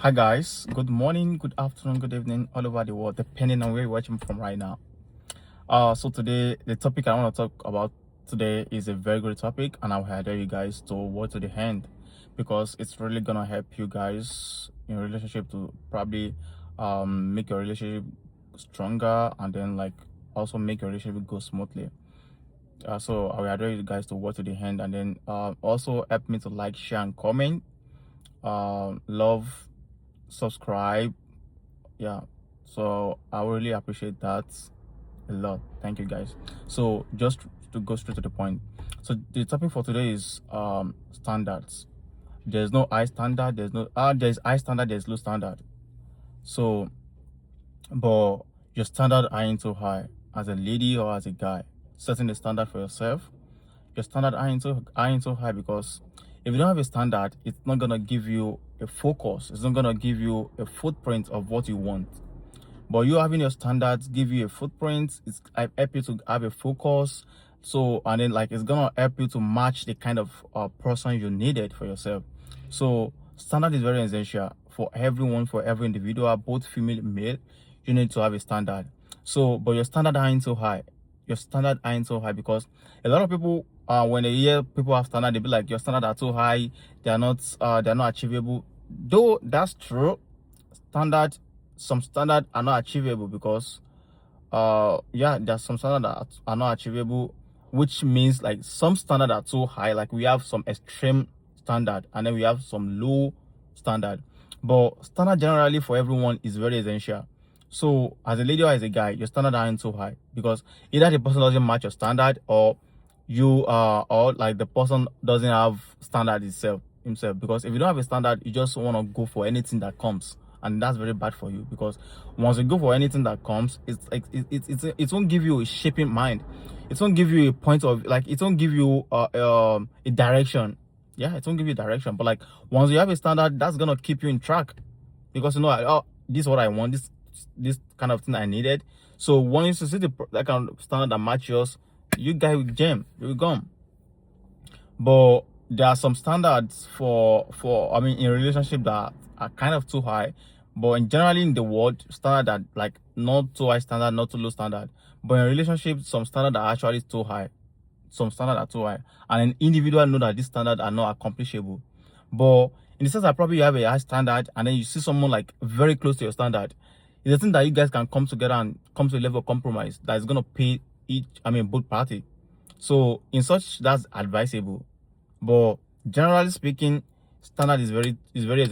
Hi guys, good morning, good afternoon, good evening, all over the world, depending on where you're watching from right now. So today, the topic I want to talk about today is a very good topic, and I'll advise you guys to watch to the end because it's really gonna help you guys in your relationship to probably make your relationship stronger, and then like also make your relationship go smoothly. So I will advise you guys to watch to the end, and then also help me to like, share, and comment. Love, subscribe. Yeah, so I really appreciate that a lot. Thank you guys. So just to go straight to the point, so the topic for today is standards. There's no high standard, there's high standard, there's low standard. So but your standard ain't too high as a lady or as a guy. Setting the standard for yourself, your standard ain't so high, because if you don't have a standard, it's not gonna give you a focus, it's not gonna give you a footprint of what you want. But you having your standards give you a footprint, it's help you to have a focus. So and then like it's gonna help you to match the kind of person you needed for yourself. So standard is very essential for everyone, for every individual, both female and male. You need to have a standard. So but your standard ain't so high, your standard ain't so high, because a lot of people when they hear people have standard, they be like, your standard are too high, they're not achievable. Though that's true, standard some standard are not achievable, because yeah, there's some standard that are not achievable, which means like some standard are too high, like we have some extreme standard and then we have some low standard. But standard generally for everyone is very essential. So as a lady or as a guy, your standard aren't so high, because either the person doesn't match your standard, or you or like the person doesn't have standard himself. Because if you don't have a standard, you just want to go for anything that comes, and that's very bad for you, because once you go for anything that comes, it's like it won't give you a shaping mind, it won't give you a point of, like it won't give you a direction. Yeah, it won't give you direction. But like once you have a standard, that's gonna keep you in track, because you know, like, oh, this is what I want, this kind of thing I needed. So once you see that kind of standard that matches yours, you guys will jam, you will come. But there are some standards for I mean in relationship that are kind of too high. But in generally in the world, standard that like not too high standard, not too low standard. But in relationship, some standard are actually too high, some standard are too high, and an individual know that these standards are not accomplishable. But in the sense that probably you have a high standard, and then you see someone like very close to your standard, it's a thing that you guys can come together and come to a level of compromise that is gonna pay both party. So in such, that's advisable. But generally speaking, standard is very essential.